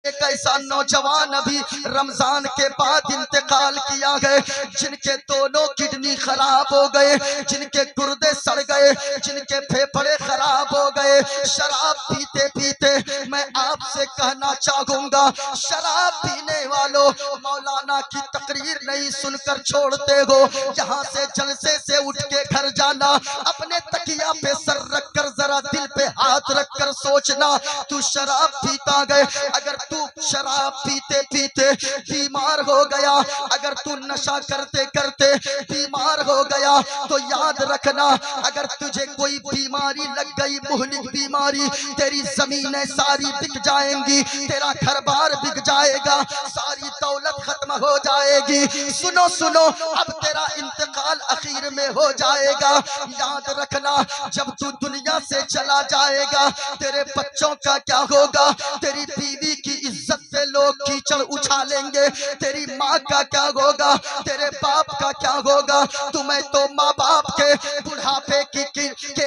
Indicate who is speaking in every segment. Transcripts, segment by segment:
Speaker 1: एक ऐसा नौजवान अभी रमजान के बाद इंतकाल किया गए, जिनके दोनों किडनी खराब हो गए, जिनके गुर्दे सड़ गए, जिनके फेफड़े खराब हो गए। शराब पीते पीते मैं आपसे कहना चाहूंगा, शराब पीने वालों मौलाना की तकरीर नहीं सुनकर छोड़ते हो। यहाँ से जलसे से उठ के घर जाना, अपने तकिया पे सर रखकर जरा दिल पे हाथ रखकर सोचना, तू शराब पीता गए, अगर तू शराब पीते पीते बीमार हो गया, अगर तू नशा करते करते बीमार हो गया, तो याद रखना, अगर तुझे कोई बीमारी लग गई, मुहलिक बीमारी, तेरी जमीनें सारी बिक जाएंगी, तेरा घर बार बिक जाएगा, सारी दौलत खत्म हो जाएगी। सुनो सुनो, अब तेरा इंतकाल आखिर में हो जाएगा। याद रखना, जब तू दुनिया से चला जाएगा, तेरे बच्चों का क्या होगा, तेरी बीवी की इज्जत पे लोग कीचड़ उछालेंगे, तेरी माँ का क्या होगा, तेरे बाप का क्या होगा। तुम्हें तो माँ बाप के बुढ़ापे के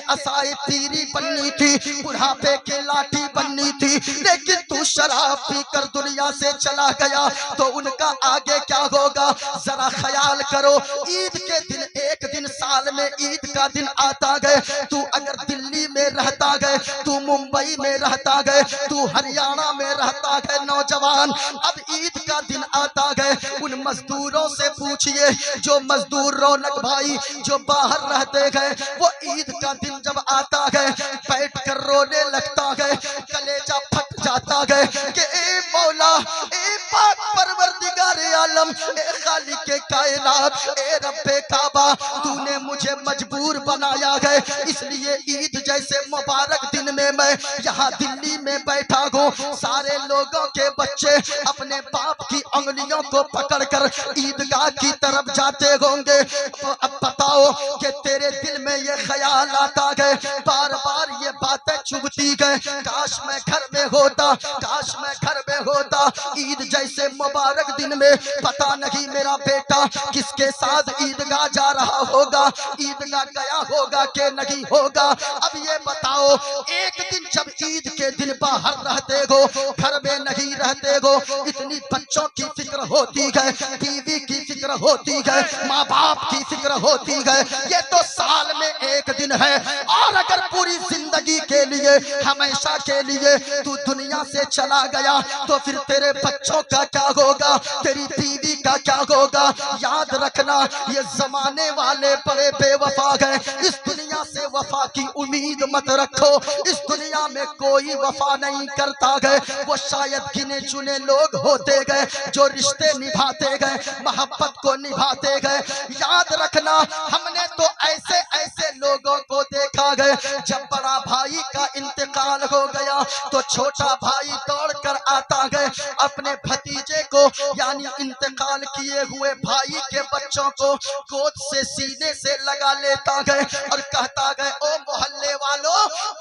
Speaker 1: असाए तीरी बननी थी, बुढ़ापे के लाठी बननी थी, लेकिन तू शराब पीकर दुनिया से चला गया, तो उनका आगे क्या होगा। जरा ख्याल करो, ईद के दिन, एक दिन साल में ईद का दिन आता गए, तू अगर दिल्ली में रहता गए, तू मुंबई में रहता गए, तू हरियाणा में रहता गए, नौजवान अब ईद का दिन आता गए, उन मजदूरों से पूछिए, जो मजदूर रौनक भाई जो बाहर रहते गए, वो ईद का दिन जब आता गए बैठ कर रोने लगता गए, कलेजा फट जाता गए कि ए मौला, ए पाक परवरदिगार आलम, ए खालिक कायनात, ए रब्बे काबा, तूने मुझे मजबूर बनाया है, इसलिए ईद जैसे मुबारक दिन में मैं यहाँ दिल्ली में बैठा हूँ। सारे लोगों के बच्चे अपने बाप की उंगलियों को पकड़कर ईदगाह की तरफ जाते होंगे। अब बताओ कि तेरे दिल में ये ख्याल आता है, बार बार ये बातें चुभती गए, काश मैं घर में होता, काश मैं घर में होता, ईद जैसे मुबारक दिन में पता नहीं मेरा बेटा किसके साथ ईदगाह जा रहा होगा, ईदगाह गया होगा कि नहीं होगा। अब ये बताओ, एक दिन जब ईद के दिन बाहर रहते हो, घर में नहीं रहते हो, इतनी बच्चों की फिक्र होती है, बीवी की फिक्र होती है, माँ बाप की फिक्र होती है, ये तो साल में एक दिन है, और अगर पूरी जिंदगी के लिए, हमेशा के लिए तू दुनिया से चला गया, तो फिर तेरे बच्चों का क्या होगा, तेरी बीवी का क्या होगा। याद रखना, ये जमाने वाले बड़े बेवफा गए, इस दुनिया से वफा की उम्मीद मत रखो, इस दुनिया में कोई वफा नहीं करता गए, वो शायद गिने चुने लोग होते गए जो रिश्ते निभाते गए, मोहब्बत को निभाते गए। याद रखना, हमने तो ऐसे ऐसे लोगों को देखा गए, जब बड़ा भाई का इंतकाल हो गया तो छोटा भाई दौड़ कर आता गए, अपने भतीजे को यानी इंतकाल किए हुए भाई के बच्चों को गोद से सीने से लगा लेता गए और कहता गए, ओ मोहल्ले वालों,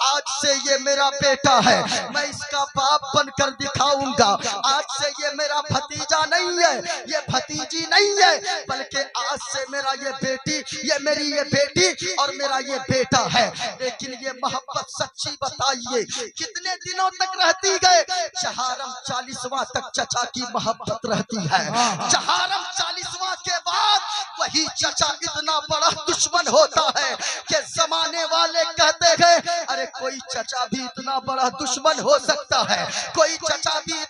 Speaker 1: आज से ये मेरा बेटा है, मैं इसका बाप बनकर दिखाऊंगा, आज से ये मेरा भतीजा नहीं है, ये भतीजी नहीं है, बल्कि आज से मेरा ये बेटी, ये मेरी ये बेटी और मेरा ये बेटा है। लेकिन ये मोहब्बत सच्ची बताइए कितने दिनों तक रहती गए। चहारम 40वां तक चचा की मोहब्बत रहती है, चहारम 40वां के बाद वही चचा इतना बड़ा दुश्मन होता है कि जमाने वाले कहते हैं, अरे कोई चचा भी इतना बड़ा दुश्मन हो सकता है, कोई चचा भी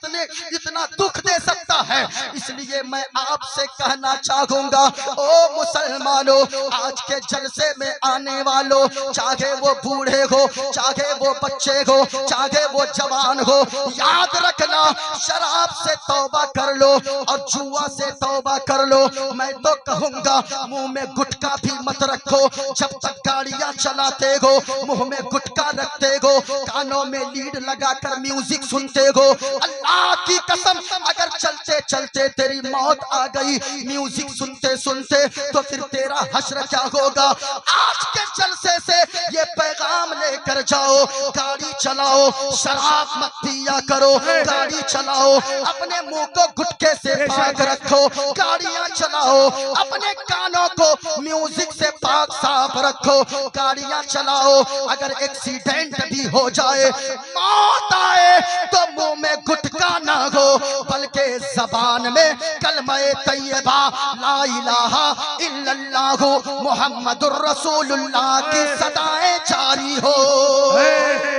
Speaker 1: इतना दुख दे सकता है। इसलिए मैं आपसे कहना चाहूंगा, ओ मुसलमानों, आज के जलसे में आने वालों, चाहे वो बूढ़े हो, चाहे वो बच्चे हो, चाहे वो जवान हो, याद रखना, शराब से तौबा कर लो और जुआ से तौबा कर लो। मैं तो कहूंगा, मुंह में गुटखा भी मत रखो, जब तक गाड़ियां चलाते हो मुंह में गुटखा रखते हो, कानों में लीड लगाकर म्यूजिक सुनते हो, अल्लाह की कसम अगर चलते चलते तेरी मौत आ गई म्यूजिक सुनते सुनते, तो फिर तेरा हश्र क्या होगा। आज के जलसे से ये पैगाम लेकर जाओ, गाड़ी चलाओ शराब मत पिया करो, गाड़ी चलाओ अपने मुंह को गुटखे से पाक रखो, गाड़ियां चलाओ अपने कानों को म्यूजिक से पाक साफ रखो, गाड़ियां चलाओ अगर एक्सीडेंट भी हो जाए, मौत आए तो मुंह में गुटखा ना हो, बल्कि जबान में कलमा तैयबा ला इलाहा इल्लल्लाह मुहम्मदुर रसूलुल्लाह की सदाएं जारी हो।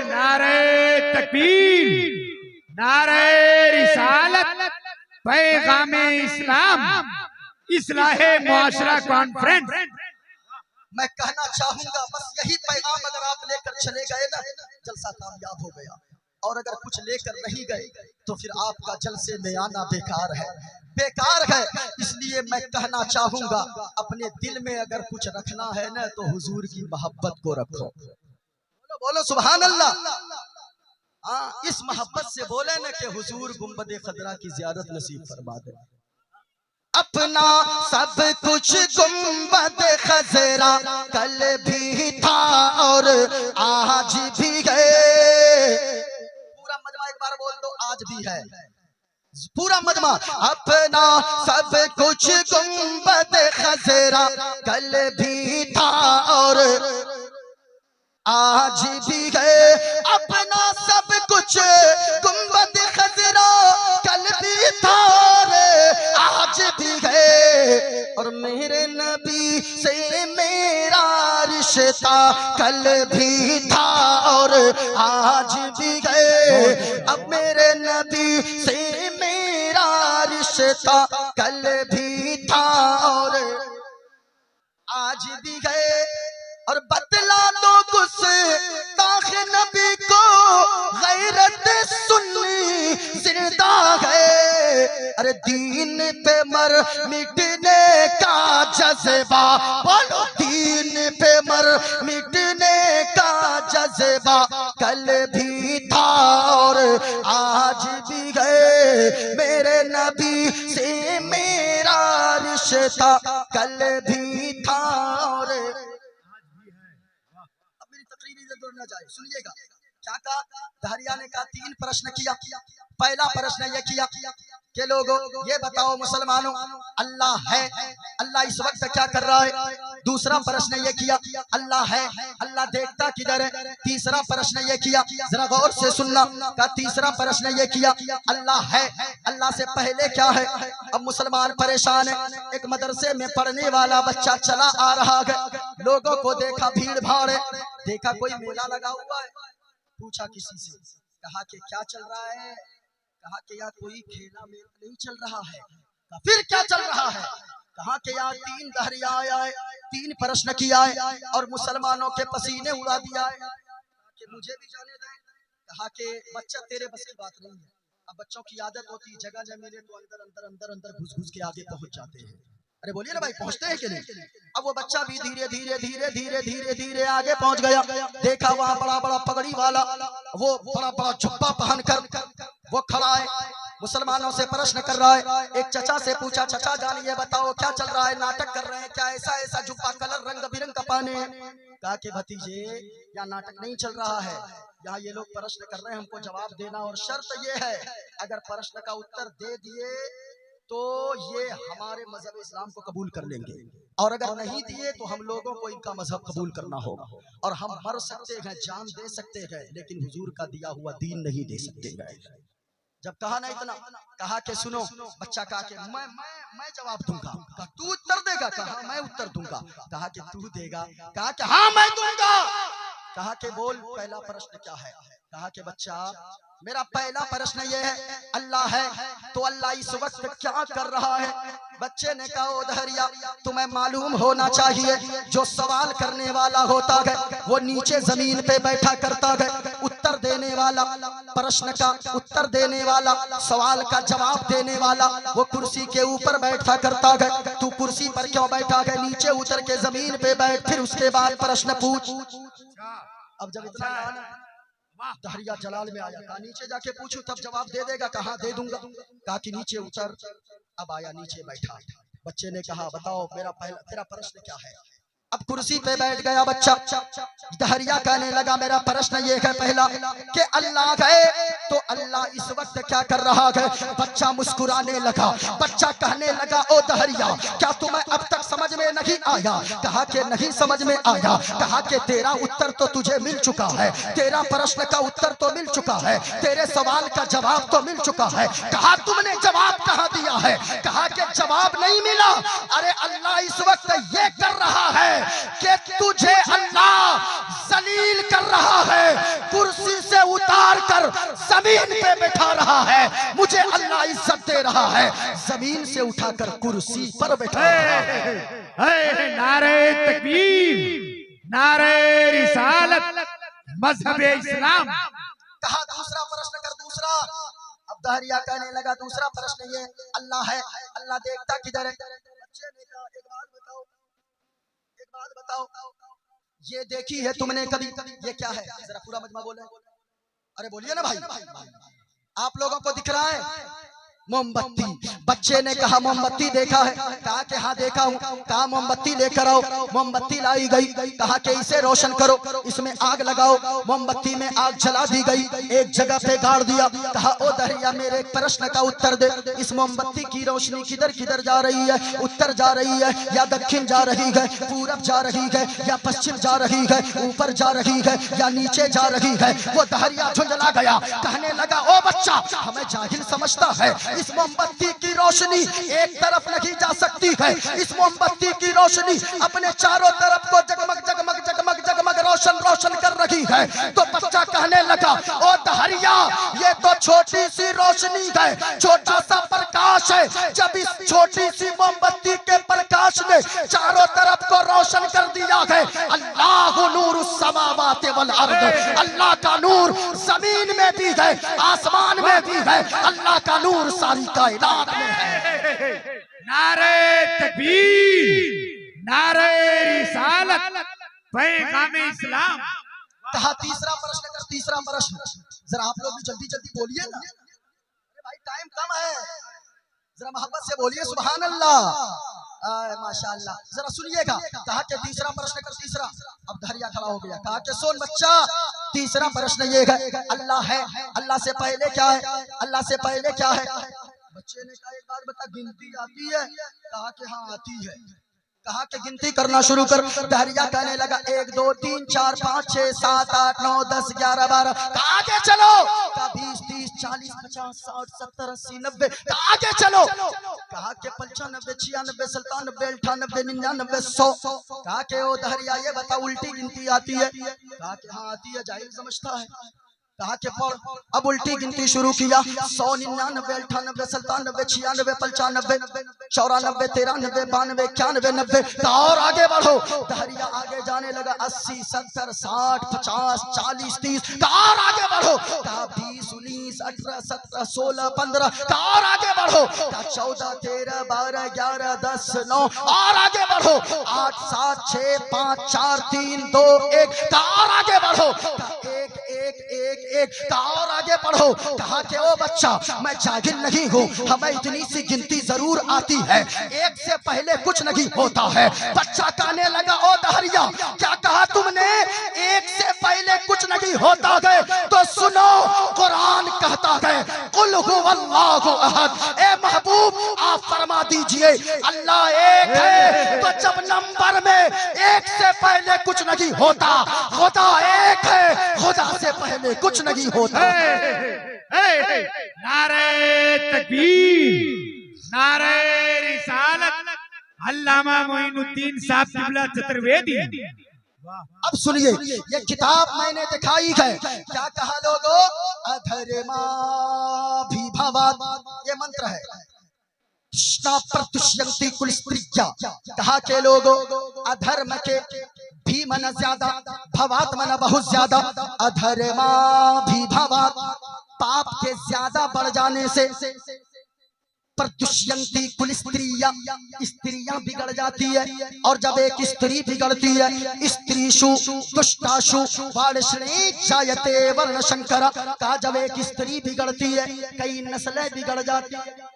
Speaker 2: नारे तकबीर, नारे रिसालत, पैगामे इस्लाम, इस्लाहे मुआशरा कॉन्फ्रेंस।
Speaker 1: मैं कहना चाहूंगा बस यही पैगाम अगर आप लेकर चले गए ना, जलसा कामयाब हो गया। और अगर कुछ लेकर नहीं गए तो फिर आपका जलसे में आना बेकार है, बेकार है। इसलिए मैं कहना चाहूंगा अपने दिल में अगर कुछ रखना है ना तो हुजूर की मोहब्बत को रखो। बोलो बोलो सुभान अल्लाह। हाँ, इस मोहब्बत से बोले ना कि हुजूर गुंबद खदरा की ज़ियारत नसीब फरमा दे। अपना सब कुछ गुंबद खजरा कल भी था और आज भी है। पूरा मजमा एक बार बोल दो, आज भी है पूरा मजमा। अपना सब कुछ गुंबद खजरा कल भी था और आज भी है। अपना सब कुछ गुंबद खजरा कल भी था आज भी है। और मेरे नबी से मेरा रिश्ता कल भी था और आज भी है। अब मेरे नबी से मेरा रिश्ता कल भी था और आज भी है। और बतला दो गुस्ताख नबी को गैरत सुन्नी जिंदा है। अरे दीन पे मर मिटने का जज्बा, बोलो दीन पे मर मिटने का जज्बा कल भी था और आज भी है। मेरे नबी से मेरा रिश्ता कल भी था और ना जाए। सुनिएगा क्या कहा दहरिया ने कहा, 3 प्रश्न किया। पहला प्रश्न यह किया कि लोगों ये बताओ मुसलमानों अल्लाह है, अल्लाह इस वक्त क्या कर रहा है। दूसरा प्रश्न यह किया अल्लाह है, अल्लाह देखता किधर है। तीसरा प्रश्न यह किया, जरा गौर से सुनना, का तीसरा प्रश्न यह किया अल्लाह है, अल्लाह से पहले क्या है। अब मुसलमान परेशान है। एक मदरसे में पढ़ने वाला बच्चा चला आ रहा है, लोगों को देखा भीड़ भाड़ है, देखा कोई मेला लगा हुआ है, पूछा किसी से, कहा कि क्या चल रहा है। कहा कि यार कोई खेला मेला नहीं चल रहा है। कहा फिर क्या चल रहा है। कहा कि यार 3 दहरिया आया है, 3 प्रश्न किया है और मुसलमानों के पसीने उड़ा दिया है, कि मुझे भी जाने दें। कहा कि बच्चा तेरे बस की बात नहीं है। अब बच्चों की आदत होती है जगह जब मिले तो अंदर अंदर अंदर अंदर घुस घुस के आगे पहुंच जाते हैं। अरे बोलिए ना भाई, पहुंचते हैं कि नहीं। अब वो बच्चा भी धीरे धीरे धीरे धीरे धीरे धीरे आगे पहुंच गया। देखा वहां बड़ा बड़ा पगड़ी वाला, वो बड़ा बड़ा झुब्बा पहनकर वो खड़ा है, मुसलमानों से प्रश्न कर रहा है। एक चचा से पूछा, चचा जानिए बताओ क्या चल रहा है, नाटक कर रहे हैं क्या, ऐसा ऐसा जुब्बा कलर रंग बिरंग का पहने हैं। कहा कि भतीजे यहाँ नाटक नहीं चल रहा है, यहाँ ये लोग प्रश्न कर रहे हैं, हमको जवाब देना, और शर्त ये है अगर प्रश्न का उत्तर दे दिए तो ये हमारे मजहब इस्लाम को कबूल कर लेंगे, और अगर नहीं दिए तो हम लोगों को इनका मजहब कबूल करना होगा। और हम मर सकते हैं, जान दे सकते हैं, लेकिन हुजूर का दिया हुआ दीन नहीं दे सकते हैं। जब कहा ना इतना, कहा कि सुनो, बच्चा कहा कि मैं जवाब दूंगा। कहा तू उत्तर देगा। कहा मैं उत्तर दूंगा। कहा कि तू देगा। कहा कि हाँ मैं दूंगा। कहा कि बोल पहला प्रश्न क्या है। कहा कि बच्चा मेरा पहला प्रश्न ये है अल्लाह है तो अल्लाह इस वक्त क्या कर रहा है। बच्चे ने कहा ओ दहरिया तुम्हें मालूम होना चाहिए जो सवाल करने वाला होता है वो नीचे जमीन पे बैठा करता है, उत्तर देने वाला, प्रश्न का उत्तर देने वाला, सवाल का जवाब देने वाला वो कुर्सी के ऊपर बैठा करता है। तू कुर्सी पर क्यों बैठा है, नीचे उतर के जमीन पे बैठ, फिर उसके बाद प्रश्न पूछ। अब जब इतना दहरिया जलाल में आया, कहा नीचे जाके पूछू तब जवाब दे देगा। कहा दे दूंगा। कहा कि नीचे उतर, अब आया नीचे बैठा। बच्चे ने कहा बताओ तेरा प्रश्न क्या है। अब कुर्सी पे बैठ गया बच्चा। दहरिया कहने लगा मेरा प्रश्न ये है पहला कि अल्लाह है तो अल्लाह इस वक्त क्या कर रहा है। बच्चा मुस्कुराने लगा। बच्चा कहने लगा ओ दहरिया क्या तुम्हें अब तक समझ में नहीं आया। कहा कि नहीं समझ में आया। कहा कि तेरा उत्तर तो तुझे मिल चुका है। तेरा प्रश्न का उत्तर तो मिल चुका है। तेरे सवाल का जवाब तो मिल चुका है। कहा तुमने जवाब कहाँ दिया है। कहा कि जवाब नहीं मिला। अरे अल्लाह इस वक्त ये कर रहा है कि तुझे अल्लाह जलील कर रहा है। कुर्सी से उतार कर जमीन पे बैठा रहा है। मुझे अल्लाह इज्जत दे रहा है। जमीन से उठाकर कुर्सी पर बैठा रहा है।
Speaker 2: नारे तकबीर, नारे रिसालत, मजहब इस्लाम।
Speaker 1: कहा दूसरा प्रश्न कर दूसरा। अब दहरिया कहने लगा दूसरा प्रश्न ये अल्लाह है अल्लाह देखता किधर है। बच्चे ने कहा एक बात बताओ ये देखी है तुमने कभी। ये क्या है जरा पूरा मजमा बोले। अरे बोलिए ना भाई। आप लोगों को दिख रहा है मोमबत्ती। बच्चे ने कहा मोमबत्ती देखा है। कहा कि हाँ देखा हूँ। कहा मोमबत्ती लेकर आओ। मोमबत्ती लाई गई। कहा कि इसे रोशन करो इसमें आग लगाओ। मोमबत्ती में आग जला दी गई। एक जगह पे गाड़ दिया। कहा ओ दहरिया मेरे एक प्रश्न का उत्तर दे। इस मोमबत्ती की रोशनी किधर किधर जा रही है। उत्तर जा रही है या दक्षिण जा रही है। पूरब जा रही है या पश्चिम जा रही है। ऊपर जा रही है या नीचे जा रही है। वो दहरिया झुंझला गया। कहने लगा ओ बच्चा हमें जाहिल समझता है। इस मोमबत्ती की रोशनी एक तरफ नहीं जा सकती है। इस मोमबत्ती की रोशनी अपने चारों तरफ को जगमग जगमग जगमग जगमग रोशन रोशन कर रही है। तो बच्चा कहने लगा ओ दहरिया ये तो छोटी सी रोशनी है। छोटा सा प्रकाश है। जब इस छोटी सी मोमबत्ती के प्रकाश ने चारों तरफ को रोशन कर दिया है। अल्लाहु नूरुस समावाति वल अर्द। अल्लाह का नूर जमीन में भी है आसमान में भी है। अल्लाह का नूर सारी कायनात में है।
Speaker 2: नारे तकबीर, नारे रिसालत, पैगाम इस्लाम।
Speaker 1: कहा तीसरा प्रश्न कर तीसरा प्रश्न। जरा आप लोग भी जल्दी जल्दी बोलिए ना। अरे भाई टाइम कम है जरा मोहब्बत से बोलिए सुभान अल्लाह। माशाअल्लाह जरा सुनिएगा। कहा कि तीसरा प्रश्न कर तीसरा। अब दहरिया खड़ा हो गया। कहा कि सुन बच्चा तीसरा प्रश्न ये है अल्लाह है अल्लाह से पहले क्या है। अल्लाह से पहले क्या है। बच्चे ने कहा एक बात बता गिनती आती है। कहा कि हाँ आती है। कहा कि गिनती करना शुरू कर। दहरिया कहने लगा 1 2 3 4 5 6 7 8 9 10 11 12। आगे चलो। 20 30 40 50 60 70 80 90। आगे चलो। कहा कि 95 96 97 98 99 100। कहा कि ओ दहरिया ये बता उल्टी गिनती आती है। कहा कि हाँ आती है जाहिल समझता है। कहा कि पढ़। अब उल्टी गिनती शुरू किया 100 99 98 97 96 95 94 93 92 91 90। और आगे बढ़ो। दहरिया आगे जाने लगा 80 70 60 50 40 30। और आगे बढ़ो। कहा 20 19 18 17 16 15। और आगे बढ़ो। कहा 14 13 12 11 10 9। और आगे बढ़ो 8 7 6 5 4 3 2 1। और आगे बढ़ो। 1 1 1 1। और आगे बढ़ो। कहा कि ओ बच्चा मैं जाहिल नहीं हूँ हमें इतनी सी गिनती जरूर आती है। एक से पहले कुछ नहीं होता है। बच्चा कहने लगा ओ दहरिया क्या कहा तुमने। एक से पहले कुछ नहीं होता है। तो सुनो कुरान कहता है कुल हुवल्लाहु अहद। ए महबूब आप फरमा दीजिए अल्लाह एक है। तो जब नंबर में एक से पहले कुछ नहीं होता खुदा एक है। खुदा से पहले कुछ नहीं होता।
Speaker 2: नारे तकबीर, नारे रिसालत, अल्लामा मोइनुद्दीन साहब किबला चतुर्वेदी।
Speaker 1: अब सुनिए ये किताब मैंने दिखाई है। क्या कहा लोगों अधर्मा भी भवात्। ये मंत्र है। प्रतुष्यन्ति कुल स्त्रिया। कहा के लोगों अधर्म के भी मन ज्यादा भवात मन बहुत ज्यादा। अधर्मा भी भवात पाप के ज्यादा बढ़ जाने से प्रतुष्यन्ति कुल स्त्रिया स्त्रियां बिगड़ जाती है। और जब एक स्त्री बिगड़ती है स्त्रीषु दुष्टाशु वार्ष्णे जायते वर्ण शंकर। कहा जब एक स्त्री बिगड़ती है कई नस्लें बिगड़ जाती है।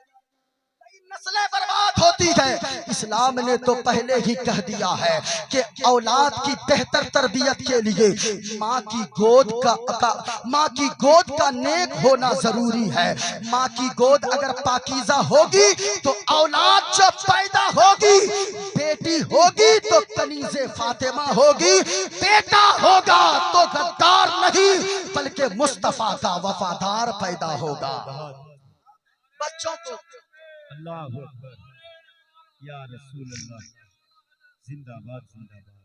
Speaker 1: नस्लें बर्बाद होती है। इस्लाम ने तो पहले ही कह दिया है कि औलाद की बेहतर तरबियत के लिए माँ की गोद का नेक होना जरूरी है। माँ की गोद अगर पाकीज़ा होगी तो औलाद जो पैदा होगी, बेटी होगी तो कनीज़े फातिमा होगी, बेटा होगा तो गद्दार नहीं बल्कि मुस्तफा का वफादार पैदा होगा। बच्चों को
Speaker 2: अल्लाह अकबर, या रसूल अल्लाह, जिंदाबाद जिंदाबाद।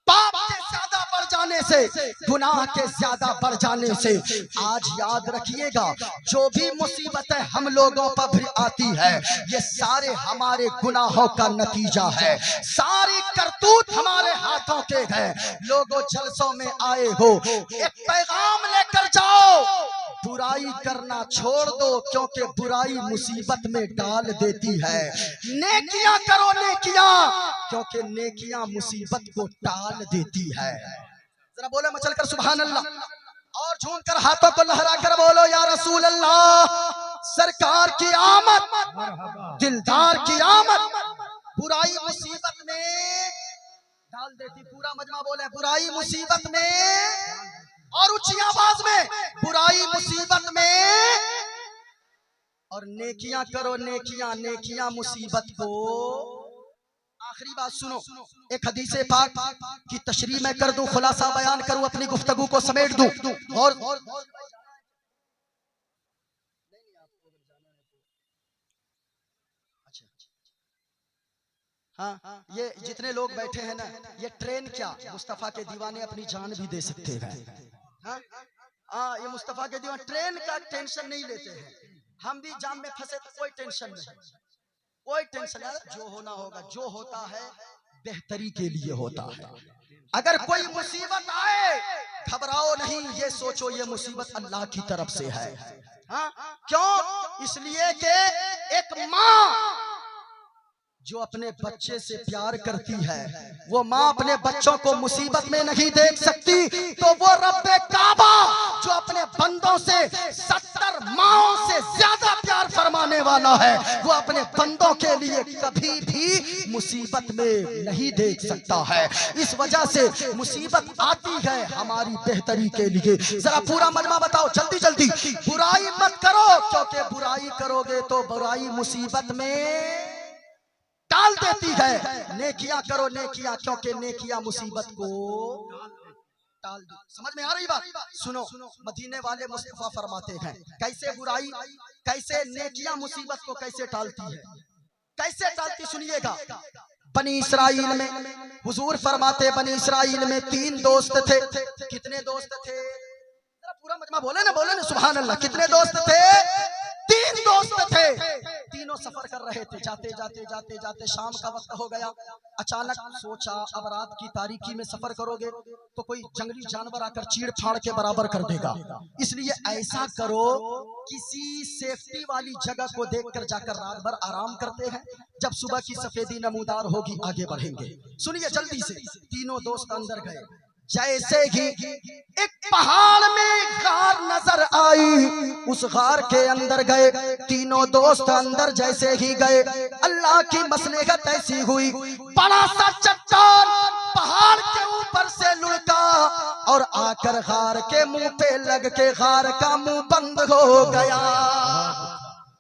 Speaker 1: पाप के ज्यादा बढ़ जाने से, गुनाह के ज्यादा बढ़ जाने से, आज याद रखिएगा जो भी मुसीबतें हम लोगों पर भी आती है ये सारे हमारे गुनाहों का नतीजा है। सारी करतूत हमारे हाथों के हैं। लोगों जलसों में आए हो, एक पैगाम लेकर जाओ, बुराई करना छोड़ दो क्योंकि बुराई मुसीबत में डाल देती है। नेकियां करो नेकियां, क्योंकि नेकियां मुसीबत को टाल देती है। जरा बोले मचल कर सुभान अल्लाह और झूम कर हाथों को लहरा कर बोलो या रसूल अल्लाह। सरकार की आमद, दिलदार की आमद बुराई मुसीबत में डाल देती। पूरा मजमा बोले बुराई मुसीबत में, और ऊंची आवाज में बुराई मुसीबत में, और नेकियां करो नेकियां, नेकियां मुसीबत को। आखिरी बात सुनो, एक हदीस पाक की तशरीह मैं कर दूं, खुलासा बयान करूं, अपनी गुफ्तगू को समेट दूं। और हाँ, ये जितने लोग बैठे हैं ना, ये ट्रेन क्या मुस्तफा के दीवाने अपनी जान भी दे सकते हैं। हाँ, ये मुस्तफा के दीवाने ट्रेन का टेंशन नहीं लेते हैं। हम भी जाम में फंसे तो कोई टेंशन नहीं, कोई टेंशन नहीं। जो होना होगा, जो होता है बेहतरी के लिए होता है। अगर कोई मुसीबत आए घबराओ नहीं, ये सोचो ये मुसीबत अल्लाह की तरफ से है। हाँ, क्यों? इसलिए कि एक माँ जो अपने बच्चे से प्यार करती है, वो माँ अपने बच्चों को मुसीबत में नहीं देख सकती, तो वो रब्बे काबा जो अपने बंदों से 70 माओं से ज्यादा प्यार फरमाने वाला है, वो अपने बंदों के लिए कभी भी मुसीबत में नहीं देख सकता है। इस वजह से मुसीबत आती है हमारी बेहतरी के लिए। जरा पूरा मजमा बताओ जल्दी जल्दी। बुराई मत करो, क्योंकि बुराई करोगे तो बुराई मुसीबत में डाल देती है। नेकियां करो नेकियां, क्योंकि नेकियां मुसीबत को टाल दो। समझ में आ रही बात? सुनो, मदीने वाले मुस्तफा फरमाते हैं कैसे बुराई, कैसे नेकियां मुसीबत को कैसे टालती है, कैसे टालती सुनिएगा। बनी इसराइल में हुजूर फरमाते, बनी इसराइल में 3 दोस्त थे। कितने दोस्त थे? पूरा मजमा बोले ना सुभान अल्लाह। कितने दोस्त थे? 3 दोस्त थे। तीनों सफर कर रहे थे। जाते जाते जाते जाते शाम का वक्त हो गया। अचानक सोचा अब रात की तारीकी में सफर करोगे तो कोई जंगली जानवर आकर चीड़ फाड़ के बराबर कर देगा, इसलिए ऐसा करो किसी सेफ्टी वाली जगह को देखकर जाकर रात भर आराम करते हैं, जब सुबह की सफेदी नमूदार होगी आगे बढ़ेंगे। सुनिए जल्दी से। तीनों दोस्त अंदर गए। जैसे ही एक पहाड़ में गार नजर आई, उस गार के अंदर गए। तीनों दोस्त अंदर जैसे ही गए, अल्लाह की मसलहत ऐसी हुई, बड़ा सा चट्टान पहाड़ के ऊपर से लुढ़का और आकर गार के मुंह पे लग के गार का मुंह बंद हो गया।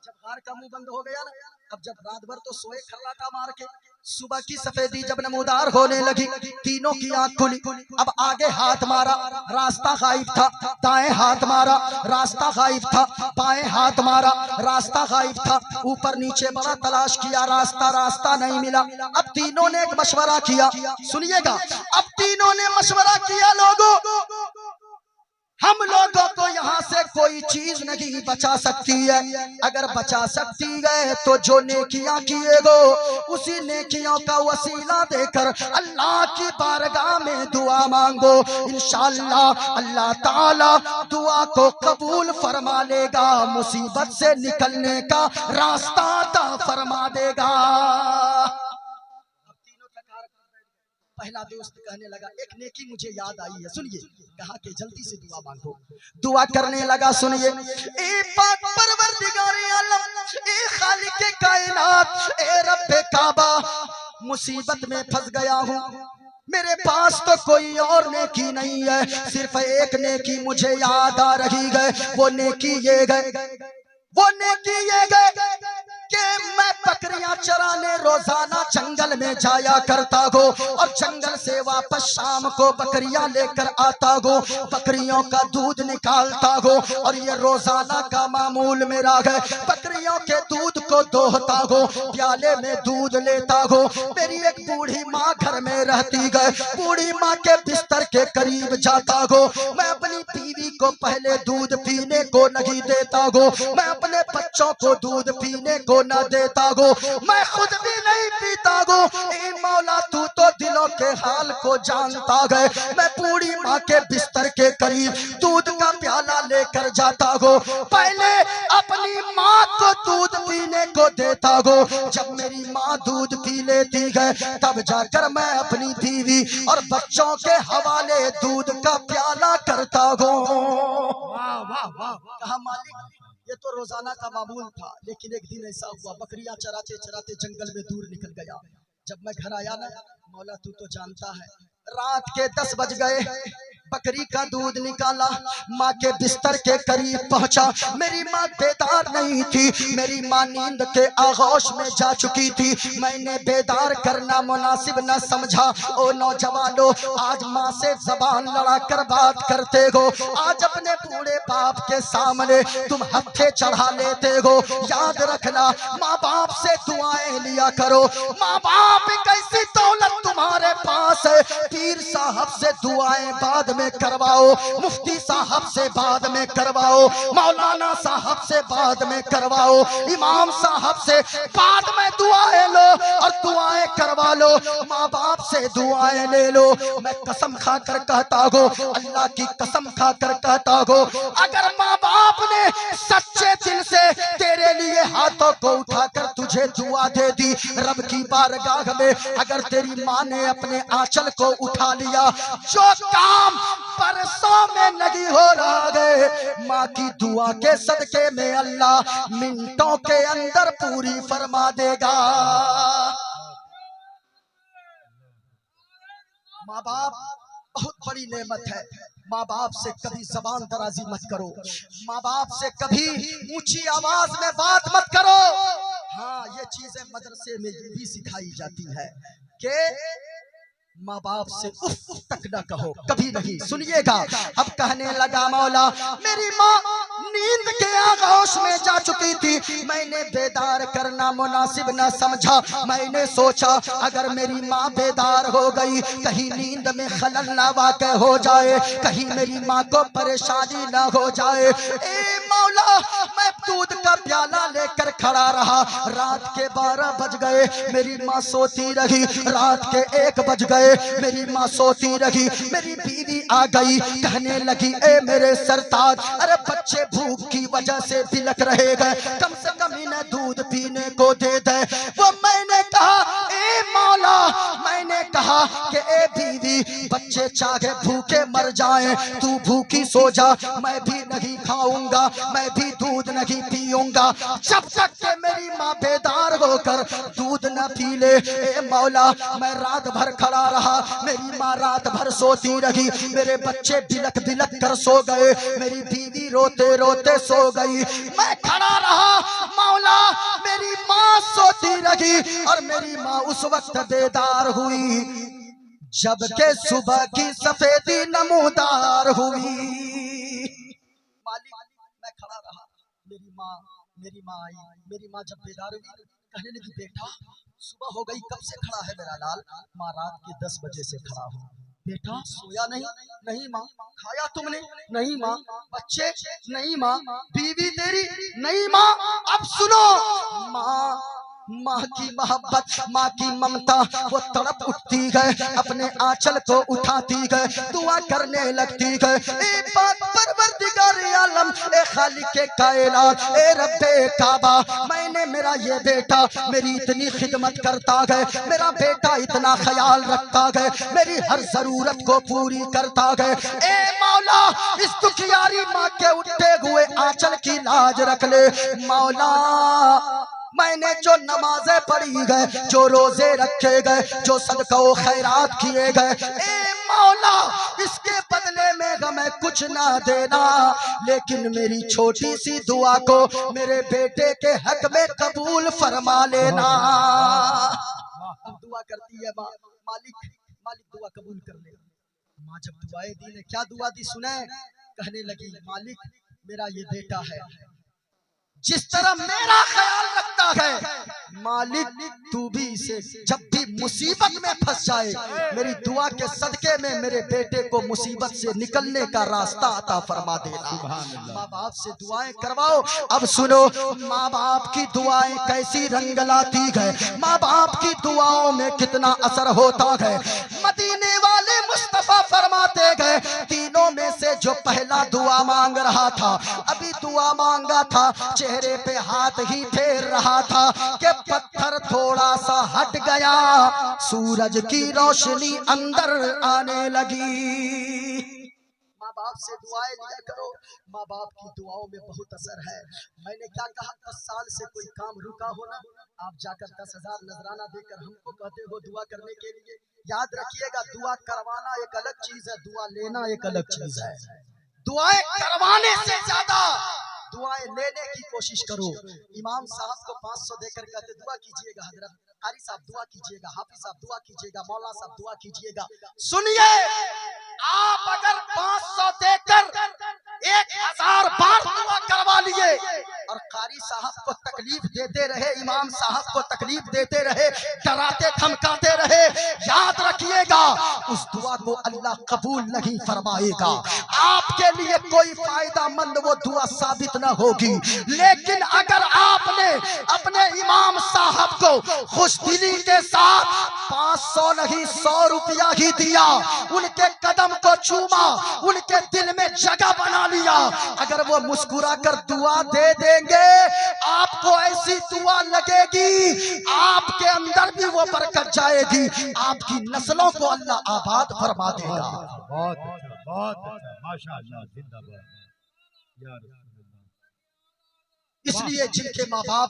Speaker 1: जब गार का मुंह बंद हो गया ना, अब जब रात भर तो सोए खर्राटा मार के, सुबह की सफेदी जब नमूदार होने लगी, तीनों की आंख खुली। अब आगे हाथ मारा, रास्ता गायब था। दाएं हाथ मारा, रास्ता गायब था। बाएं हाथ मारा, रास्ता गायब था। ऊपर नीचे बड़ा तलाश किया, रास्ता नहीं मिला। अब तीनों ने एक मशवरा किया, सुनिएगा। अब तीनों ने मशवरा किया, लोगों हम लोगों को यहाँ से कोई चीज नहीं बचा सकती है, अगर बचा सकती है तो जो नेकियां किए गो उसी नेकियों का वसीला देकर अल्लाह की बारगाह में दुआ मांगो। इंशाअल्लाह अल्लाह ताला दुआ को कबूल फरमा लेगा, मुसीबत से निकलने का रास्ता अता फरमा देगा। पहला दोस्त कहने लगा, एक नेकी मुझे याद आई है, सुनिए। कहा कि जल्दी से दुआ मांगो। दुआ करने लगा, सुनिए। ए पाक परवरदिगार आलम, ए खालिक मुसीबत में फंस गया हूँ, मेरे पास तो कोई और नेकी नहीं है, सिर्फ एक नेकी मुझे याद आ रही है। वो नेकी ये गए कि मैं बकरियां चराने रोजाना जंगल में जाया करता गो, और जंगल से वापस शाम को बकरियां लेकर आता गो, बकरियों का दूध निकालता गो, और ये रोजाना का मामूल मेरा है। बकरियों के दूध को दोहता गो, प्याले में दूध लेता गो। मेरी एक बूढ़ी माँ घर में रहती गए, बूढ़ी माँ के बिस्तर के करीब जाता गो। मैं अपनी बीवी को पहले दूध पीने को नहीं देता गो, मैं अपने बच्चों को दूध पीने को न देता गो, मैं खुद भी नहीं पीता गो। ए मौला तू तो दिलों के हाल को जानता गए। मैं बूढ़ी माँ के बिस्तर के करीब दूध का प्याला लेकर जाता गो, पहले अपनी माँ को दूध पीने को देता गो। जब मेरी माँ दूध पी लेती है तब जाकर मैं अपनी बीवी और बच्चों के हवाले दूध का प्याला करता गो।
Speaker 2: वाह वाह वाह।
Speaker 1: कहा मालिक ये तो रोजाना का मामूल था, लेकिन एक दिन ऐसा हुआ, बकरियां चराते चराते जंगल में दूर निकल गया। जब मैं घर आया ना, मौला तू तो जानता है, रात के 10 बज गए, बकरी का दूध निकाला, माँ के बिस्तर के करीब पहुंचा। मेरी माँ बेदार नहीं थी, मेरी माँ नींद के आगोश में जा चुकी थी। मैंने बेदार करना मुनासिब न समझा। ओ नौजवानों, आज माँ से जबान लड़ाकर बात करते हो, आज अपने बूढ़े बाप के सामने तुम हत्थे चढ़ा लेते हो। याद रखना, माँ बाप से दुआएं लिया करो। माँ बाप कैसी दौलत तुम्हारे पास है, पीर साहब से दुआएं बाद में करवाओ, मुफ्ती साहब से बाद में करवाओ, मौलाना साहब से बाद में करवाओ, इमाम साहब से बाद में दुआएं लो और दुआएं करवा लो। माँ बाप से दुआएं ले लो। मैं कसम खाकर कहता हूँ, अल्लाह की कसम खाकर कहता हूँ, अगर माँ बाप ने सच्चे दिल से तेरे लिए हाथों को उठाकर तुझे दुआ दे दी, रब की बारगाह में अगर तेरी माँ ने अपने आंचल को उठा लिया, जो काम बरसों में नहीं हो रहा है, माँ की दुआ के सदके में अल्लाह मिनटों के अंदर पूरी फरमा देगा। माँ बाप बहुत बड़ी नेमत है। माँ बाप से कभी जबान दराजी मत करो, माँ बाप से कभी ऊंची आवाज में बात मत करो। हाँ, ये चीजें मदरसे में भी सिखाई जाती है कि माँ बाप से उफ उफ तक न कहो, कभी नहीं। सुनिएगा, अब कहने लगा, मौला मेरी माँ नींद के आगोश में जा चुकी थी, मैंने बेदार करना मुनासिब न समझा। मैंने सोचा अगर मेरी माँ बेदार हो गई, कहीं नींद में खलल ना वाक़ हो जाए, कहीं मेरी माँ को परेशानी ना हो जाए। ए मौला, मैं दूध का प्याला लेकर खड़ा रहा। रात के 12 बज गए, मेरी माँ सोती रही। रात के 1 बज गए, मेरी माँ सोती रही। मेरी बीवी आ गई, कहने लगी, ए मेरे सरताज, अरे बच्चे भूख की वजह से बिलक रहे गए, कम से कम इन्हें दूध पीने को दे दे। वो मैंने कहा, ए मौला, मैंने कहा कि ए बीवी, बच्चे चाहे भूखे मर जाएं, तू भूखी सो जा, मैं भी नहीं खाऊंगा, मैं भी दूध नहीं पीऊंगा जब तक के मेरी माँ बेदार होकर दूध न पी ले। ए मौला, मैं रात भर खड़ा रहा, मेरी माँ रात भर सोती रही, मेरे बच्चे बिलक बिलक कर सो गए, मेरी बीवी रोते रोते सो गई, मैं खड़ा रहा। मौला, मेरी माँ सोती रही और मेरी माँ उस वक्त बेदार हुई जबकि सुबह की सफेदी नमूदार हुई। मालिक, मैं खड़ा रहा, मेरी माँ आई। मेरी माँ जब बेदार हुई, कहने लगी, बेटा सुबह हो गई, कब से खड़ा है मेरा लाल? माँ, रात के 10 बजे से खड़ा हूँ। बेटा सोया नहीं? नहीं माँ। खाया तुमने? नहीं माँ। बच्चे? नहीं माँ। बीवी तेरी? नहीं माँ। अब सुनो, माँ की मोहब्बत, माँ की ममता, वो तड़प उठती है, अपने आंचल को उठाती है, दुआ करने लगती है। ए पाक परवरदिगार आलम, ए खालिक कायनात, ए रब्बे काबा, मैंने मेरा ये बेटा मेरी इतनी खिदमत करता है, मेरा बेटा इतना ख्याल रखता है, मेरी हर जरूरत को पूरी करता है। ए मौला, इस दुखियारी माँ के उठते हुए आंचल की लाज रख ले। मौला, मैंने जो नमाजें पढ़ी गए, जो रोजे रखे गए, जो सदका व खैरात किए गए, ए मौला इसके बदले में हमें कुछ ना देना, लेकिन मेरी छोटी सी दुआ को मेरे बेटे के हक में कबूल फरमा लेना। अब दुआ करती है माँ, मालिक मालिक दुआ कबूल कर ले। माँ जब दुआएं दी ने क्या दुआ दी सुने, कहने लगी मालिक मेरा ये बेटा है, जिस तरह मेरा ख्याल रखता है मालिक तू भी इसे जब भी मुसीबत में फंस जाए, मेरी दुआ के सदके में मेरे बेटे को मुसीबत से निकलने का रास्ता अता फरमा देना। माँ बाप से दुआएं करवाओ। अब सुनो माँ बाप की दुआएं कैसी रंग लाती है, माँ बाप की दुआओं में कितना असर होता है। मदीने वाले मुस्तफा फरमाते गए तीनों में से जो पहला दुआ मांग रहा था, अभी दुआ मांगा था, चेहरे पे हाथ ही फेर रहा था कि पत्थर थोड़ा सा हट गया, सूरज की रोशनी अंदर आने लगी। माँ बाप से दुआएं लिया करो, माँ बाप की दुआओं में बहुत असर है। मैंने क्या कहा, 10 साल से कोई काम रुका हो ना, आप जाकर 10,000 नजराना देकर हमको कहते हो दुआ करने के लिए। याद रखिएगा दुआ करवाना एक अलग चीज है, दुआ लेना एक अलग चीज है। दुआएं करवाने से ज्यादा दुआएं लेने की कोशिश करो। इमाम साहब को 500 देकर कहते दुआ कीजिएगा, हजरत कारी साहब दुआ कीजिएगा, हाफिज साहब दुआ कीजिएगा, मौला साहब दुआ कीजिएगा। सुनिए, आप अगर 500 देकर 1000 बार दुआ करवा लिए और कारी साहब को तकलीफ देते रहे, इमाम साहब को तकलीफ देते रहे, डराते धमकाते रहे, याद रखिएगा उस दुआ को अल्लाह कबूल नहीं फरमाएगा। आपके लिए कोई फायदा मंद वो दुआ साबित न होगी। लेकिन अगर आपने अपने इमाम साहब को खुशदिली के साथ 500 नहीं 100 रुपया ही दिया, उनके कदम को चूमा, उनके दिल में जगह बना लिया, अगर वो मुस्कुरा कर दुआ दे देंगे आपको ऐसी दुआ लगेगी आपके अंदर भी वो बरकत जाएगी, आपकी नस्लों को अल्लाह आबाद फरमा देगा।
Speaker 2: बहुत अच्छा, बहुत अच्छा, माशाअल्लाह, जिंदाबाद या रसूलल्लाह।
Speaker 1: इसलिए जिनके माँ बाप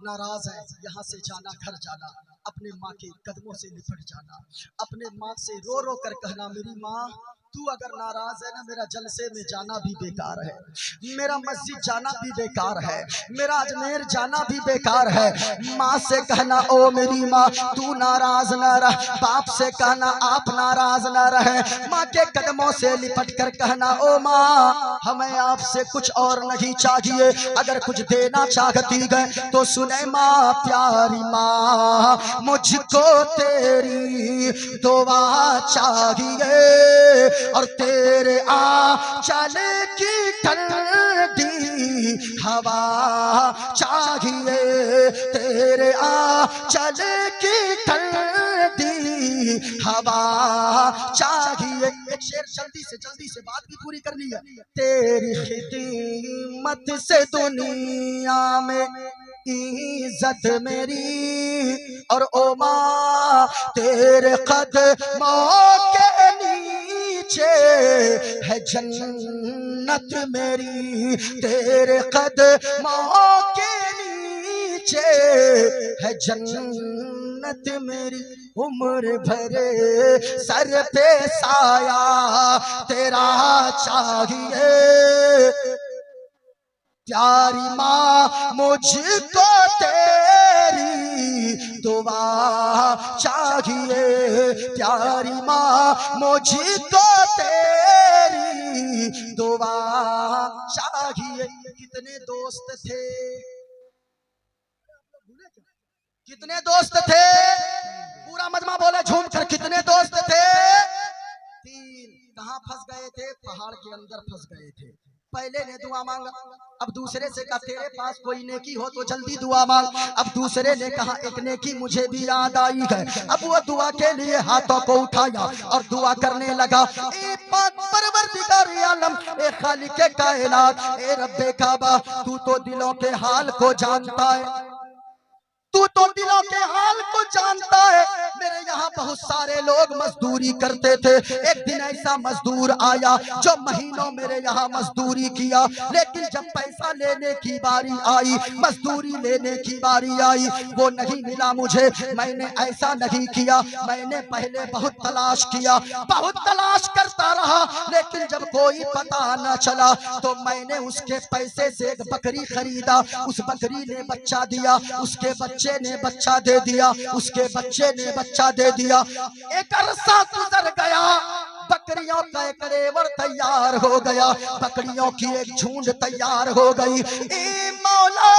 Speaker 1: नाराज है, यहाँ से जाना, घर जाना, अपने माँ के कदमों से लिपट जाना, अपने माँ से रो रो कर कहना मेरी माँ तू अगर नाराज है ना, मेरा जलसे में जाना भी बेकार है, मेरा मस्जिद जाना भी बेकार है, मेरा अजमेर जाना भी बेकार है। माँ से कहना ओ मेरी माँ तू नाराज न रह, बाप से कहना आप नाराज न रहे, माँ के कदमों से लिपट कर कहना ओ माँ हमें आपसे कुछ और नहीं चाहिए, अगर कुछ देना चाहती गए तो सुने माँ प्यारी माँ मुझको तेरी दुआ चाहिए और तेरे आंचल की ठंडी हवा चाहिए, तेरे आंचल की ठंडी हवा चाहिए। एक शेर जल्दी से बात भी पूरी करनी है। तेरी खिदमत से दुनिया में इज्जत मेरी और ओ माँ तेरे कदमों के नीचे है जन्नत मेरी, तेरे कदमों के नीचे है जन्नत मेरी, उम्र भरे सर पे साया तेरा चाहिए, प्यारी माँ मुझको तेरी दुआ चाहिए, प्यारी माँ मुझको तेरी दुआ चाहिए। कितने दोस्त थे, कितने दोस्त थे, पूरा मजमा बोले झूम कर, कितने दोस्त थे? 3। कहाँ फंस गए थे? पहाड़ के अंदर फंस गए थे। पहले ने दुआ मांगा, अब दूसरे से कहा तेरे पास कोई नेकी हो तो जल्दी दुआ मांग, अब दूसरे ने कहा एक नेकी मुझे भी याद आई है, अब वो दुआ के लिए हाथों को उठाया और दुआ करने लगा। ए परवरदिगार आलम, ए खालिक कायनात, ए रब्बे काबा, तू तो दिलों के हाल को जानता है, तू तू तो दिलों के हाल को जानता है। मेरे यहाँ बहुत सारे लोग मजदूरी करते थे। एक दिन ऐसा मजदूर आया जो महीनों मेरे यहाँ मजदूरी किया, लेकिन जब पैसा लेने की बारी आई, मजदूरी लेने की बारी आई, वो नहीं मिला मुझे। मैंने ऐसा नहीं किया, मैंने पहले बहुत तलाश किया, बहुत तलाश करता रहा, लेकिन जब कोई पता न चला तो मैंने उसके पैसे से एक बकरी खरीदा। उस बकरी ने बच्चा दिया, उसके बच्चे ने बच्चा दे दिया, उसके बच्चे ने बच्चा दे दिया। एक अरसा गुजर गया, बकरियों का एक रेवड़ तैयार हो गया, बकरियों की एक झुंड तैयार हो गई। ए मौला,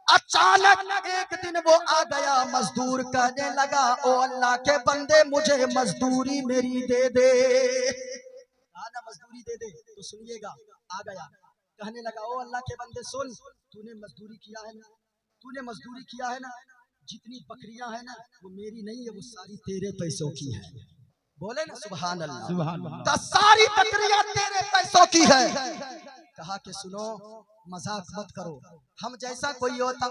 Speaker 1: अचानक एक दिन वो आ गया, मजदूर कहने लगा, ओ अल्लाह के बंदे मुझे मजदूरी मेरी दे दे। ना मजदूरी दे दे तो सुनिएगा, आ गया कहने लगा, ओ अल्लाह के बंदे सुन, तूने मजदूरी किया है ना, तूने मजदूरी किया है ना, जितनी बकरियां है ना वो मेरी नहीं है, वो सारी तेरे पैसों की है। बोले ना सुभान अल्लाह, सुभान अल्लाह। तो सारी बकरियां तेरे पैसों की है। कहा कि सुनो, मजाक मत करो, हम जैसा कोई होता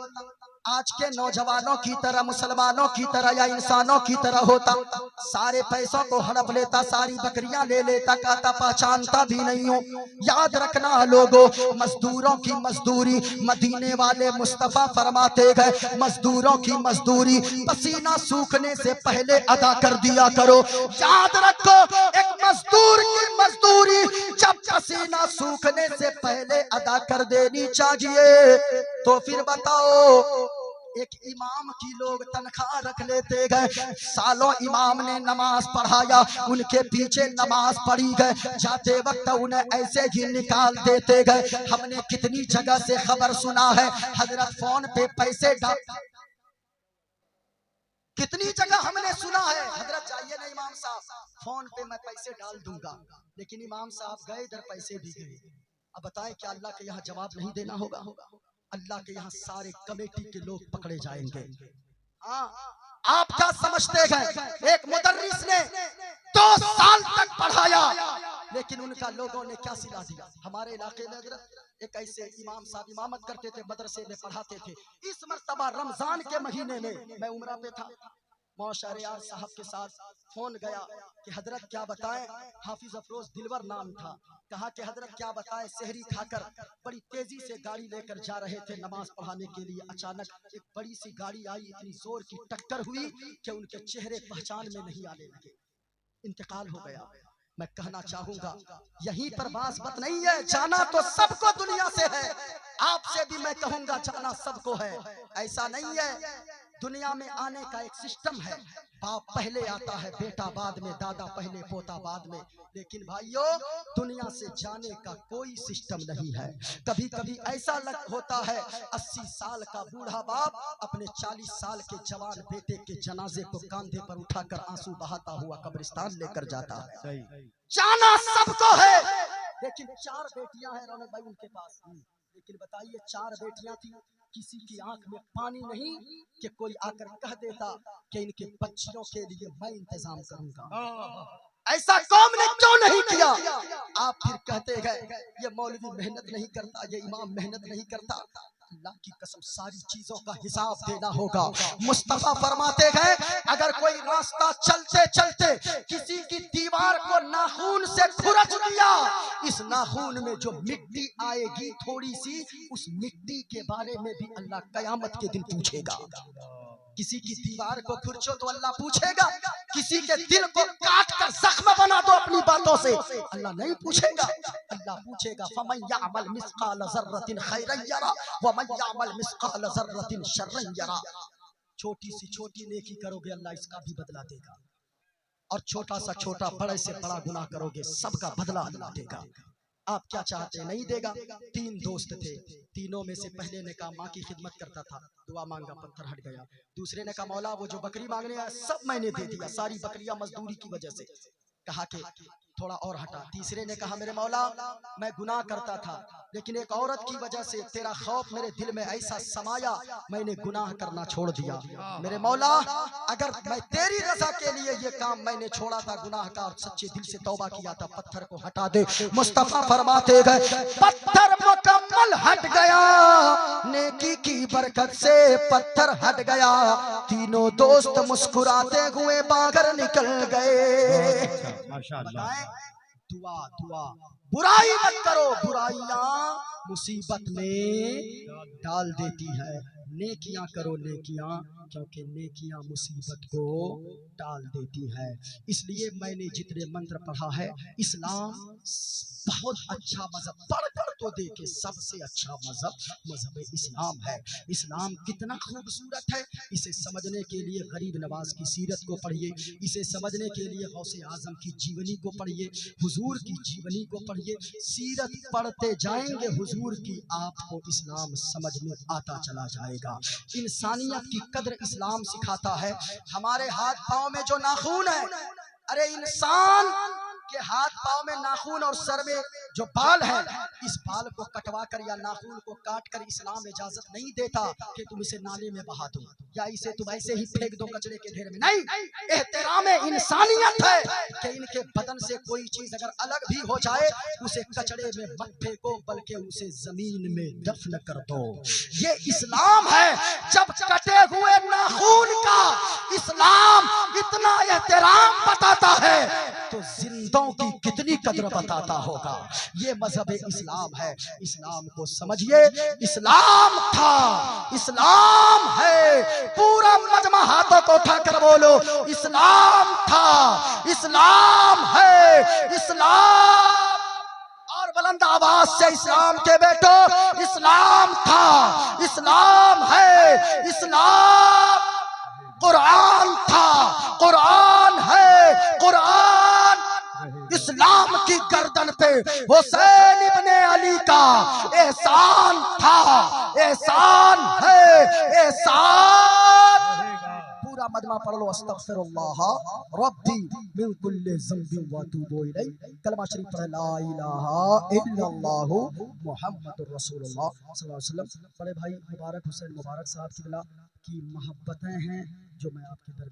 Speaker 1: आज के नौजवानों की तरह, मुसलमानों की तरह या इंसानों की तरह होता, सारे पैसों को हड़प लेता, सारी बकरियां ले लेता, कहता पहचानता भी नहीं हो। याद रखना लोगों, मजदूरों की मजदूरी, मदीने वाले मुस्तफा फरमाते गए, मजदूरों की मजदूरी पसीना सूखने से पहले अदा कर दिया करो। याद रखो, एक मजदूर की मजदूरी जब पसीना सूखने से पहले अदा कर देनी चाहिए। तो फिर बताओ, एक इमाम की लोग तनख्वाह रख लेते गए, सालों इमाम ने नमाज पढ़ाया, उनके पीछे नमाज पढ़ी गए, जाते वक्त उन्हें ऐसे ही निकाल देते गए। हमने कितनी जगह से खबर सुना है, हजरत फोन पे पैसे डाल, कितनी जगह हमने सुना है, हजरत जाइए ना इमाम साहब, फोन पे मैं पैसे डाल दूंगा, लेकिन इमाम साहब गए इधर, पैसे भी गए। अब बताएं क्या अल्लाह के यहाँ जवाब नहीं देना होगा? अल्लाह के यहाँ सारे कमेटी के लोग पकड़े जाएंगे। आप क्या समझते हैं, एक मुदर्रिस ने 2 साल तक पढ़ाया, लेकिन उनका लोगों ने क्या सिला दिया। हमारे इलाके में एक ऐसे इमाम साहब इमामत करते थे, मदरसे में पढ़ाते थे। इस मर्तबा रमजान के महीने में मैं उम्रा पे था, मौशरियार साहब के साथ फोन गया कि हजरत क्या बताएं, हाफिज अफरोज दिलवर नाम था, कहा कि हजरत क्या बताएं, सहरी खाकर बड़ी तेजी से गाड़ी लेकर जा रहे थे नमाज पढ़ाने के लिए, अचानक एक बड़ी सी गाड़ी आई, इतनी जोर की टक्कर हुई कि उनके चेहरे पहचान में नहीं आने लगे, इंतकाल हो गया। मैं कहना चाहूंगा यहीं पर बात नहीं है, जाना तो सबको दुनिया से है, आपसे भी मैं कहूंगा जाना सबको है। ऐसा नहीं है, दुनिया में आने का एक सिस्टम है, बाप पहले आता है, बेटा बाद में, दादा पहले, पोता बाद में, लेकिन भाइयों दुनिया से जाने का कोई सिस्टम नहीं है। कभी कभी ऐसा होता है 80 साल का बूढ़ा बाप अपने 40 साल के जवान बेटे के जनाजे को कंधे पर उठाकर आंसू बहाता हुआ कब्रिस्तान लेकर जाता है। जाना सबको है, लेकिन 4 बेटियां हैं रौनक भाई उनके पास, लेकिन बताइए 4 बेटियां थी, किसी की आंख में पानी नहीं कि कोई आकर कह देता कि इनके बच्चियों के लिए मैं इंतजाम करूंगा। ऐसा कौम ने क्यों नहीं किया? आप फिर कहते हैं ये मौलवी मेहनत नहीं करता, ये इमाम मेहनत नहीं करता। अल्लाह की कसम सारी चीजों का हिसाब देना होगा। मुस्तफा फरमाते हैं अगर कोई रास्ता चलते चलते किसी की दीवार को नाखून से खुरच दिया, इस नाखून में जो मिट्टी आएगी थोड़ी सी, उस मिट्टी के बारे में भी अल्लाह कयामत के दिन पूछेगा। किसी की दीवार को खुरचो तो अल्लाह पूछेगा, किसी के दिल को काट कर जख्म बना दो अपनी बातों से, अल्लाह नहीं पूछेगा। अल्लाह पूछेगा फमन यअमल मिस्काल ज़र्रतिन खैरन यरा व मन यअमल मिस्काल ज़र्रतिन शर्रन यरा। छोटी सी छोटी नेकी करोगे अल्लाह इसका भी बदला देगा, और छोटा सा छोटा बड़े से बड़ा गुनाह करोगे सबका बदला अल्लाह देगा। आप क्या चाहते हैं? नहीं देगा। 3 दोस्त थे, तीनों में से पहले ने कहा माँ की खिदमत करता था, दुआ मांगा पत्थर हट गया। दूसरे ने कहा मौला वो जो बकरी मांगने आया सब मैंने दे दिया, सारी बकरियां मजदूरी की वजह से, कहा कि थोड़ा और हटा। तीसरे ने कहा मेरे मौला मैं गुनाह करता था, लेकिन एक औरत की वजह से तेरा खौफ मेरे दिल में ऐसा समाया, मैंने गुनाह करना छोड़ दिया। मेरे मौला अगर मैं तेरी रजा के लिए ये काम मैंने छोड़ा था, गुनाह का और सच्चे दिल से तौबा किया था, पत्थर को हटा दे। मुस्तफा फरमाते गए पत्थर मुकम्मल हट गया, नेकी की की बरकत से पत्थर हट गया, तीनों दोस्त मुस्कुराते हुए बाहर निकल गए।
Speaker 2: माशाअल्लाह।
Speaker 1: दुआ दुआ, बुराई मत करो, बुराइयां मुसीबत में डाल देती है। नेकियां करो नेकियां, क्योंकि नेकियां मुसीबत को टाल देती है। इसलिए मैंने जितने मंत्र पढ़ा है, इस्लाम बहुत अच्छा मजहब, पढ़कर तो देखे सबसे अच्छा मजहब इस्लाम है। इस्लाम कितना खूबसूरत है, इसे समझने के लिए गरीब नवाज की सीरत को पढ़िए, इसे समझने के लिए गौसे आजम की जीवनी को पढ़िए, हुजूर की जीवनी को पढ़िए। सीरत पढ़ते जाएंगे हुजूर की, आपको इस्लाम समझ में आता चला जाएगा। इंसानियत की कद्र इस्लाम सिखाता है। हमारे हाथ पांव में जो नाखून है, अरे इंसान के हाथ पांव में नाखून और सर में जो बाल है, इस बाल को कटवा कर या नाखून को काट कर इस्लाम इजाजत नहीं देता कि तुम इसे नाले में बहा दो या इसे तुम ऐसे ही फेंक दो कचरे के ढेर में। नहीं, एहतराम इंसानियत है कि इनके बदन से कोई चीज अगर अलग भी हो जाए, उसे कचरे में मत फेंको, बल्कि उसे जमीन में दफन कर दो। ये इस्लाम है। जब कटे हुए नाखून का इस्लाम इतना एहतराम बताता है, तो जिंदों की कितनी कद्र बताता होगा। ये मजहब इस्लाम है। इस्लाम को समझिए। इस्लाम था, इस्लाम है। पूरा मजमा हाथों को उठाकर बोलो, इस्लाम था, इस्लाम है, इस्लाम। और बुलंद आवाज से इस्लाम के बेटो, इस्लाम था, इस्लाम है, इस्लाम। कुरान था, कुरान है, कुरान। इस्लाम की गर्दन पे हुसैन इब्ने अली का एहसान था, एहसान है, एहसान। पूरा मजमा पढ़ लो, अस्तगफिरुल्लाह रब्बी मिन कुल्ली ज़ंबिन व अतूबु इलैह। कलमा शरीफ पढ़े, ला इलाहा इल्लल्लाहु मुहम्मदुर रसूलुल्लाह सल्लल्लाहु अलैहि वसल्लम। बड़े भाई मुबारक हुसैन मुबारक साहब की मोहब्बतें हैं जो मैं आपके दरबार